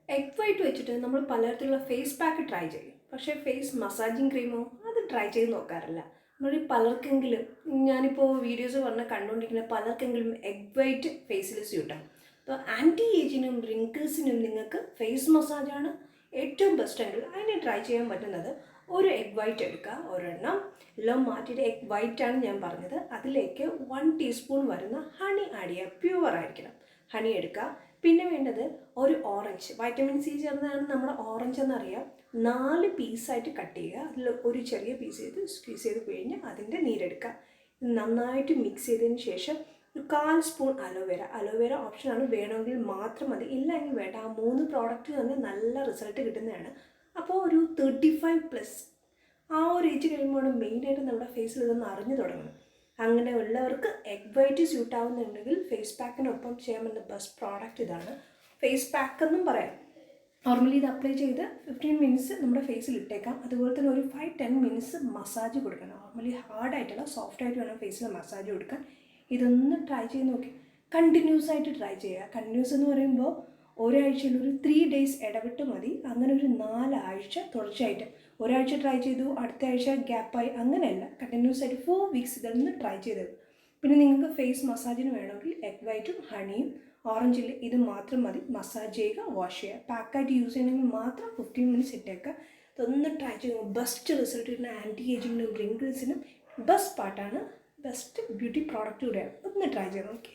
Egg white വെച്ചിട്ട് നമ്മൾ പലതരത്തിലുള്ള ഫേസ് പാക്ക് ട്രൈ ചെയ്യും. പക്ഷേ ഫേസ് മസാജിങ് ക്രീമോ അത് ട്രൈ ചെയ്ത് നോക്കാറില്ല. നമ്മൾ പലർക്കെങ്കിലും ഞാനിപ്പോൾ വീഡിയോസ് കണ്ടുകൊണ്ടിരിക്കുന്ന പലർക്കെങ്കിലും എഗ് വൈറ്റ് ഫേസിൽ സ്യൂട്ടാണ്. അപ്പോൾ ആൻറ്റി ഏജിനും റിങ്കിൾസിനും നിങ്ങൾക്ക് ഫേസ് മസാജാണ് ഏറ്റവും ബെസ്റ്റ് എങ്കിൽ അതിന് ട്രൈ ചെയ്യാൻ പറ്റുന്നത് ഒരു എഗ് വൈറ്റ് എടുക്കുക, ഒരെണ്ണം എല്ലാം മാറ്റിയിട്ട് എഗ് വൈറ്റാണ് ഞാൻ പറഞ്ഞത്. അതിലേക്ക് 1 ടീസ്പൂൺ വരുന്ന ഹണി ആഡ് ചെയ്യുക. പ്യുവർ ആയിരിക്കണം ഹണി എടുക്കുക. പിന്നെ വേണ്ടത് ഒരു ഓറഞ്ച്, വൈറ്റമിൻ സി ചേർന്നതാണ് നമ്മുടെ ഓറഞ്ച് എന്നറിയാം. 4 പീസായിട്ട് കട്ട് ചെയ്യുക. അതിൽ ഒരു ചെറിയ പീസ് ചെയ്ത് സ്ക്വീസ് ചെയ്ത് കഴിഞ്ഞ് അതിൻ്റെ നീരെടുക്കുക. നന്നായിട്ട് മിക്സ് ചെയ്തതിന് ശേഷം ഒരു 1/4 സ്പൂൺ അലോവേര ഓപ്ഷനാണ്, വേണമെങ്കിൽ മാത്രം മതി, ഇല്ലെങ്കിൽ വേണ്ട. ആ 3 പ്രോഡക്റ്റ് തന്നെ നല്ല റിസൾട്ട് കിട്ടുന്നതാണ്. അപ്പോൾ ഒരു 35+ ആ ഒരു ഏജ് കഴിയുമ്പോൾ മെയിനായിട്ട് നമ്മുടെ ഫേസിൽ ഇതൊന്ന് അറിഞ്ഞു തുടങ്ങണം. അങ്ങനെ ഉള്ളവർക്ക് എഗ് വൈറ്റ് സ്യൂട്ട് ആവുന്നുണ്ടെങ്കിൽ ഫേസ് പാക്കിനൊപ്പം ചെയ്യാൻ പറ്റുന്ന ബെസ്റ്റ് പ്രോഡക്റ്റ് ഇതാണ്. ഫേസ് പാക്ക് എന്നും പറയാം. നോർമലി ഇത് അപ്ലൈ ചെയ്ത് 15 മിനിറ്റ്സ് നമ്മുടെ ഫേസിൽ ഇട്ടേക്കാം. അതുപോലെ തന്നെ ഒരു 5-10 മിനിറ്റ്സ് മസാജ് കൊടുക്കണം. നോർമലി ഹാർഡായിട്ടുള്ള സോഫ്റ്റായിട്ട് വേണം ഫേസിൽ മസാജ് കൊടുക്കാൻ. ഇതൊന്ന് ട്രൈ ചെയ്ത് നോക്കി. കണ്ടിന്യൂസ് ആയിട്ട് ട്രൈ ചെയ്യുക. കണ്ടിന്യൂസ് എന്ന് പറയുമ്പോൾ ഒരാഴ്ചയിൽ ഒരു 3 ഡേയ്സ് ഇടവിട്ട് മതി. അങ്ങനെ ഒരു 4 ആഴ്ച തുടർച്ചയായിട്ട്, ഒരാഴ്ച ട്രൈ ചെയ്തു അടുത്ത ആഴ്ച ഗ്യാപ്പായി, അങ്ങനെയല്ല, കണ്ടിന്യൂസ് ആയിട്ട് 4 വീക്സ് ഇതൊന്ന് ട്രൈ ചെയ്തത്. പിന്നെ നിങ്ങൾക്ക് ഫേസ് മസാജിന് വേണമെങ്കിൽ എഗ് വൈറ്റും ഹണിയും ഓറഞ്ചിൽ ഇത് മാത്രം മതി. മസാജ് ചെയ്യുക, വാഷ് ചെയ്യുക. പാക്കായിട്ട് യൂസ് ചെയ്യണമെങ്കിൽ മാത്രം 15 മിനിറ്റ്സ് ഇട്ടേക്കുക. ഇതൊന്ന് ട്രൈ ചെയ്യുക. ബെസ്റ്റ് റിസൾട്ട് കിട്ടുന്ന ആൻറ്റി ഏജിങ്ങിനും റിങ്കിൾസിനും ബെസ്റ്റ് പാർട്ടാണ്. ബെസ്റ്റ് ബ്യൂട്ടി പ്രോഡക്റ്റ് കൂടെയാണ്. ഒന്ന് ട്രൈ ചെയ്യണം. ഓക്കെ.